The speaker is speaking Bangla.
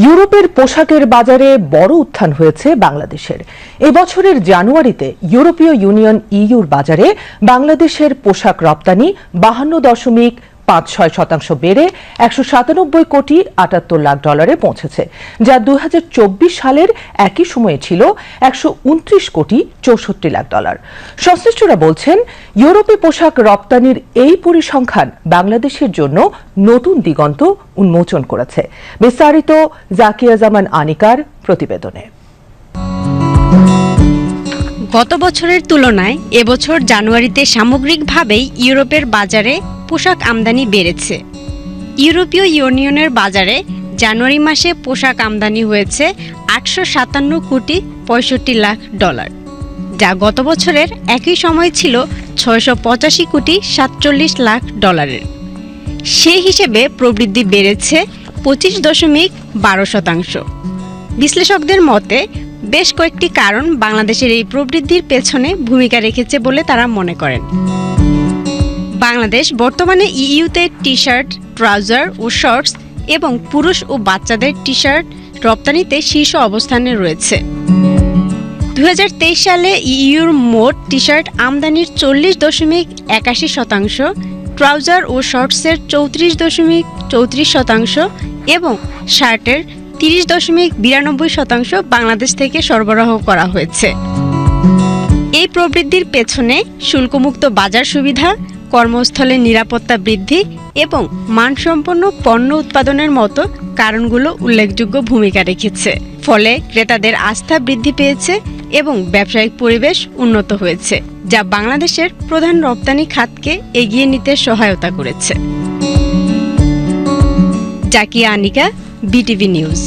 ইউরোপের পোশাকের বাজারে বড় উত্থান হয়েছে বাংলাদেশের। এবছরের জানুয়ারিতে ইউরোপীয় ইউনিয়ন ইইউর বাজারে বাংলাদেশের পোশাক রপ্তানি 52.56% বেড়ে 197 কোটি 78 লাখ ডলারে পৌঁছেছে, যা 2024 সালের একই সময়ে ছিল 129 কোটি 64 লাখ ডলার। সংশ্লিষ্টরা বলছেন, ইউরোপে পোশাক রপ্তানির এই পরিসংখ্যান বাংলাদেশের জন্য নতুন দিগন্ত উন্মোচন করেছে। বিস্তারিত জাকিয়া জামান আনিকার প্রতিবেদনে। গত বছরের তুলনায় এবছর জানুয়ারিতে সামগ্রিকভাবেই ইউরোপের বাজারে পোশাক আমদানি বেড়েছে। ইউরোপীয় ইউনিয়নের বাজারে জানুয়ারি মাসে পোশাক আমদানি হয়েছে 857 কোটি 65 লাখ ডলার, যা গত বছরের একই সময় ছিল 685 কোটি 47 লাখ ডলারের। সেই হিসেবে প্রবৃদ্ধি বেড়েছে 25.12%। বিশ্লেষকদের মতে বেশ কয়েকটি কারণ বাংলাদেশের এই প্রবৃদ্ধির পেছনে ভূমিকা রেখেছে বলে তারা মনে করেন। বাংলাদেশ বর্তমানে ইইউতে টি-শার্ট, ট্রাউজার ও শর্টস এবং পুরুষ ও বাচ্চাদের টি-শার্ট রপ্তানিতে শীর্ষ অবস্থানে রয়েছে। 2023 সালে ইইউর মোট টি-শার্ট আমদানির 40.81%, ট্রাউজার ও শর্টসের 34.34% এবং শার্টের 30.92% বাংলাদেশ থেকে সরবরাহ করা হয়েছে। এই প্রবৃদ্ধির পেছনে শুল্কমুক্ত বাজার সুবিধা, কর্মস্থলে নিরাপত্তা বৃদ্ধি এবং মানসম্পন্ন পণ্য উৎপাদনের মতো কারণগুলো উল্লেখযোগ্য ভূমিকা রেখেছে। ফলে ক্রেতাদের আস্থা বৃদ্ধি পেয়েছে এবং ব্যবসায়িক পরিবেশ উন্নত হয়েছে, যা বাংলাদেশের প্রধান রপ্তানি খাতকে এগিয়ে নিতে সহায়তা করেছে। Zakia Anika, BTV news.